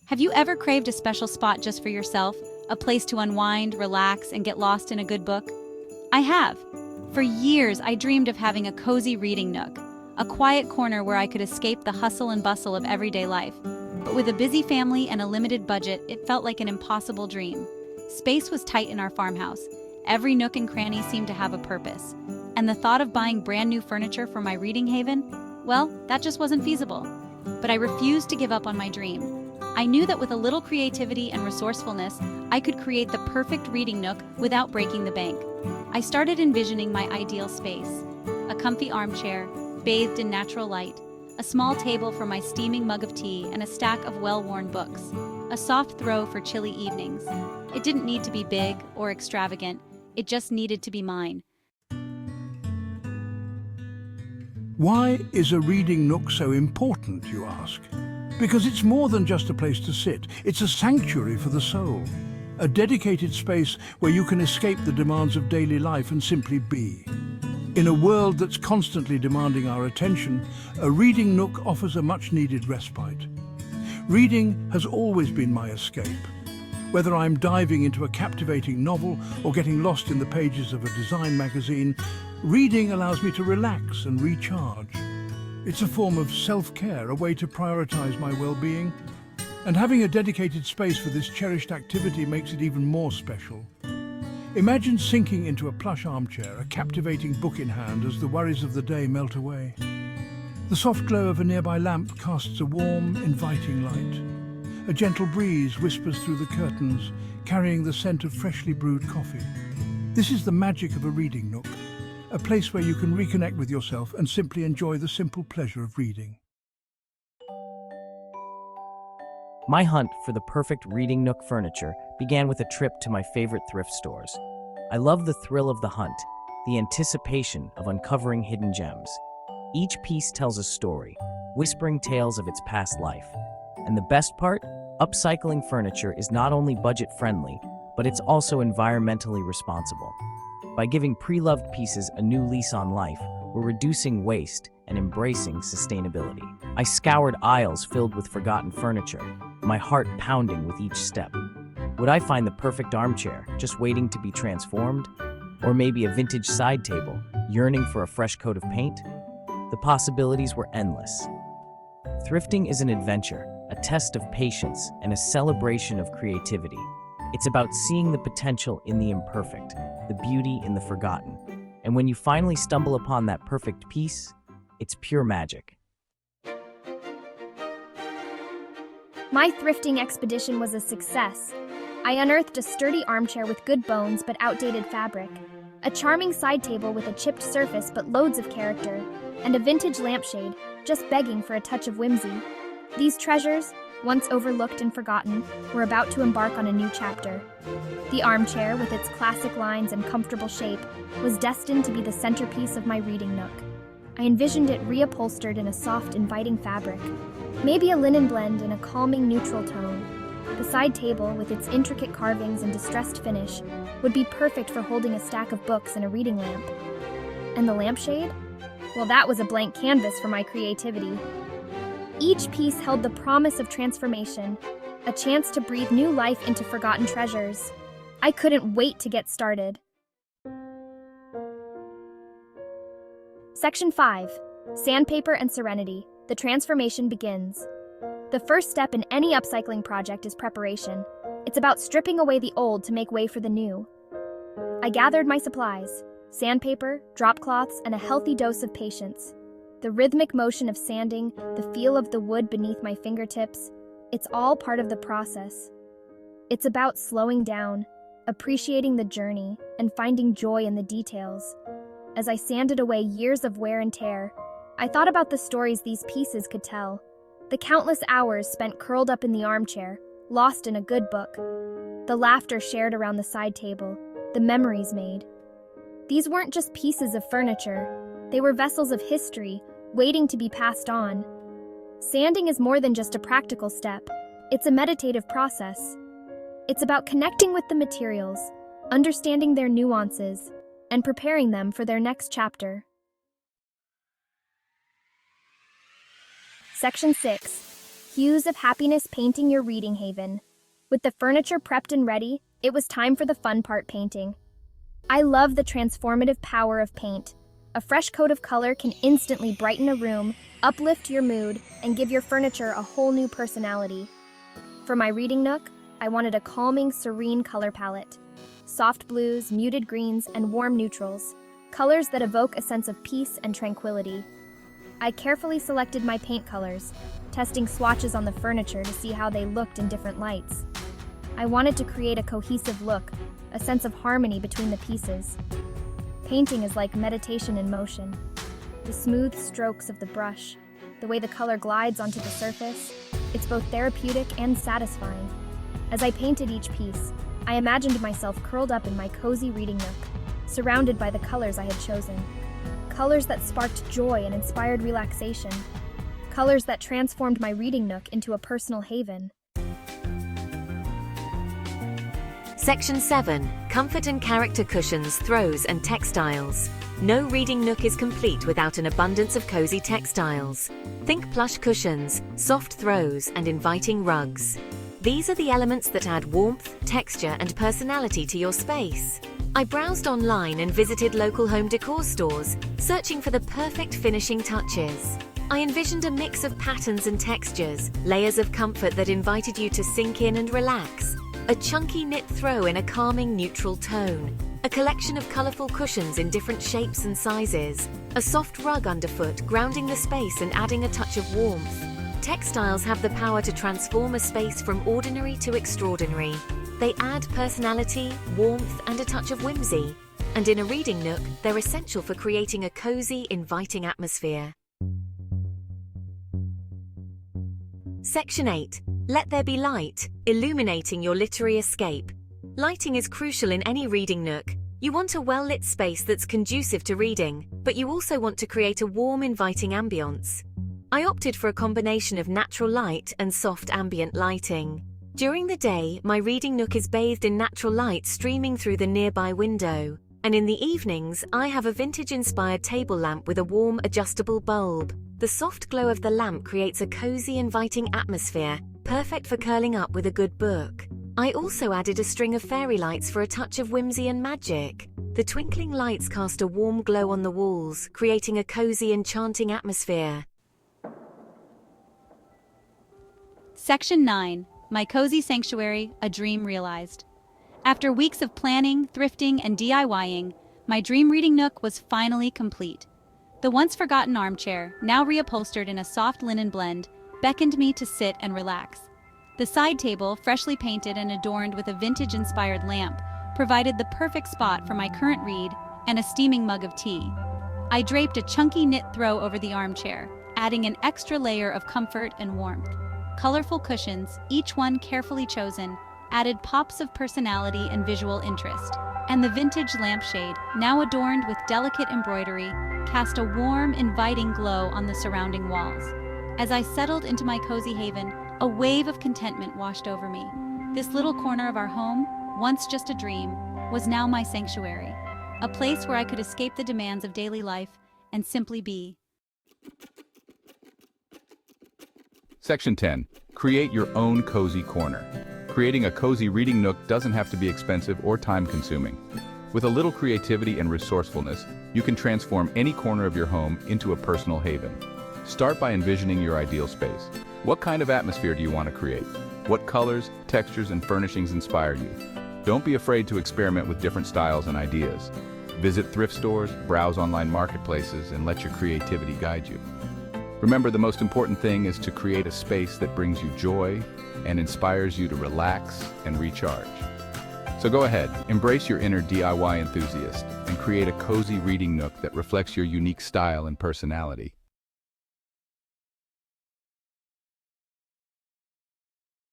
Have you ever craved a special spot just for yourself? A place to unwind, relax, and get lost in a good book? I have. For years, I dreamed of having a cozy reading nook, a quiet corner where I could escape the hustle and bustle of everyday life. But with a busy family and a limited budget, it felt like an impossible dream. Space was tight in our farmhouse. Every nook and cranny seemed to have a purpose. And the thought of buying brand new furniture for my reading haven? Well, that just wasn't feasible. But I refused to give up on my dream. I knew that with a little creativity and resourcefulness, I could create the perfect reading nook without breaking the bank. I started envisioning my ideal space. A comfy armchair, bathed in natural light, a small table for my steaming mug of tea, and a stack of well-worn books. A soft throw for chilly evenings. It didn't need to be big or extravagant, it just needed to be mine. Why is a reading nook so important, you ask? Because it's more than just a place to sit. It's a sanctuary for the soul. A dedicated space where you can escape the demands of daily life and simply be. In a world that's constantly demanding our attention, a reading nook offers a much-needed respite. Reading has always been my escape. Whether I'm diving into a captivating novel or getting lost in the pages of a design magazine, reading allows me to relax and recharge. It's a form of self-care, a way to prioritize my well-being. And having a dedicated space for this cherished activity makes it even more special. Imagine sinking into a plush armchair, a captivating book in hand as the worries of the day melt away. The soft glow of a nearby lamp casts a warm, inviting light. A gentle breeze whispers through the curtains, carrying the scent of freshly brewed coffee. This is the magic of a reading nook, a place where you can reconnect with yourself and simply enjoy the simple pleasure of reading. My hunt for the perfect reading nook furniture began with a trip to my favorite thrift stores. I love the thrill of the hunt, the anticipation of uncovering hidden gems. Each piece tells a story, whispering tales of its past life. And the best part? Upcycling furniture is not only budget-friendly, but it's also environmentally responsible. By giving pre-loved pieces a new lease on life, we're reducing waste and embracing sustainability. I scoured aisles filled with forgotten furniture, my heart pounding with each step. Would I find the perfect armchair, just waiting to be transformed? Or maybe a vintage side table, yearning for a fresh coat of paint? The possibilities were endless. Thrifting is an adventure, a test of patience, and a celebration of creativity. It's about seeing the potential in the imperfect, the beauty in the forgotten. And when you finally stumble upon that perfect piece, it's pure magic. My thrifting expedition was a success. I unearthed a sturdy armchair with good bones but outdated fabric, a charming side table with a chipped surface but loads of character, and a vintage lampshade, just begging for a touch of whimsy. These treasures, once overlooked and forgotten, were about to embark on a new chapter. The armchair, with its classic lines and comfortable shape, was destined to be the centerpiece of my reading nook. I envisioned it reupholstered in a soft, inviting fabric, maybe a linen blend in a calming, neutral tone. The side table, with its intricate carvings and distressed finish, would be perfect for holding a stack of books and a reading lamp. And the lampshade? Well, that was a blank canvas for my creativity. Each piece held the promise of transformation, a chance to breathe new life into forgotten treasures. I couldn't wait to get started. Section 5. Sandpaper and Serenity. The transformation begins. The first step in any upcycling project is preparation. It's about stripping away the old to make way for the new. I gathered my supplies: sandpaper, drop cloths, and a healthy dose of patience. The rhythmic motion of sanding, the feel of the wood beneath my fingertips, it's all part of the process. It's about slowing down, appreciating the journey, and finding joy in the details. As I sanded away years of wear and tear, I thought about the stories these pieces could tell. The countless hours spent curled up in the armchair, lost in a good book. The laughter shared around the side table, the memories made. These weren't just pieces of furniture. They were vessels of history, waiting to be passed on. Sanding is more than just a practical step. It's a meditative process. It's about connecting with the materials, understanding their nuances, and preparing them for their next chapter. Section 6. Hues of happiness painting your reading haven. With the furniture prepped and ready, it was time for the fun part, painting. I love the transformative power of paint. A fresh coat of color can instantly brighten a room, uplift your mood, and give your furniture a whole new personality. For my reading nook, I wanted a calming, serene color palette. Soft blues, muted greens, and warm neutrals. Colors that evoke a sense of peace and tranquility. I carefully selected my paint colors, testing swatches on the furniture to see how they looked in different lights. I wanted to create a cohesive look, a sense of harmony between the pieces. Painting is like meditation in motion. The smooth strokes of the brush, the way the color glides onto the surface, it's both therapeutic and satisfying. As I painted each piece, I imagined myself curled up in my cozy reading nook, surrounded by the colors I had chosen. Colors that sparked joy and inspired relaxation. Colors that transformed my reading nook into a personal haven. Section 7. Comfort and character cushions, throws and textiles. No reading nook is complete without an abundance of cozy textiles. Think plush cushions, soft throws, and inviting rugs. These are the elements that add warmth, texture, and personality to your space. I browsed online and visited local home decor stores, searching for the perfect finishing touches. I envisioned a mix of patterns and textures, layers of comfort that invited you to sink in and relax. A chunky knit throw in a calming neutral tone. A collection of colorful cushions in different shapes and sizes. A soft rug underfoot, grounding the space and adding a touch of warmth. Textiles have the power to transform a space from ordinary to extraordinary. They add personality, warmth, and a touch of whimsy. And in a reading nook, they're essential for creating a cozy, inviting atmosphere. Section 8. Let there be light, illuminating your literary escape. Lighting is crucial in any reading nook. You want a well-lit space that's conducive to reading, but you also want to create a warm, inviting ambience. I opted for a combination of natural light and soft ambient lighting. During the day, my reading nook is bathed in natural light streaming through the nearby window. And in the evenings, I have a vintage-inspired table lamp with a warm, adjustable bulb. The soft glow of the lamp creates a cozy, inviting atmosphere, perfect for curling up with a good book. I also added a string of fairy lights for a touch of whimsy and magic. The twinkling lights cast a warm glow on the walls, creating a cozy, enchanting atmosphere. Section 9. My cozy sanctuary, a dream realized. After weeks of planning, thrifting, and DIYing, my dream reading nook was finally complete. The once-forgotten armchair, now reupholstered in a soft linen blend, beckoned me to sit and relax. The side table, freshly painted and adorned with a vintage-inspired lamp, provided the perfect spot for my current read and a steaming mug of tea. I draped a chunky knit throw over the armchair, adding an extra layer of comfort and warmth. Colorful cushions, each one carefully chosen, added pops of personality and visual interest. And the vintage lampshade, now adorned with delicate embroidery, cast a warm, inviting glow on the surrounding walls. As I settled into my cozy haven, a wave of contentment washed over me. This little corner of our home, once just a dream, was now my sanctuary, a place where I could escape the demands of daily life and simply be. Section 10. Create your own cozy corner. Creating a cozy reading nook doesn't have to be expensive or time-consuming. With a little creativity and resourcefulness, you can transform any corner of your home into a personal haven. Start by envisioning your ideal space. What kind of atmosphere do you want to create? What colors, textures, and furnishings inspire you? Don't be afraid to experiment with different styles and ideas. Visit thrift stores, browse online marketplaces, and let your creativity guide you. Remember, the most important thing is to create a space that brings you joy and inspires you to relax and recharge. So go ahead, embrace your inner DIY enthusiast and create a cozy reading nook that reflects your unique style and personality.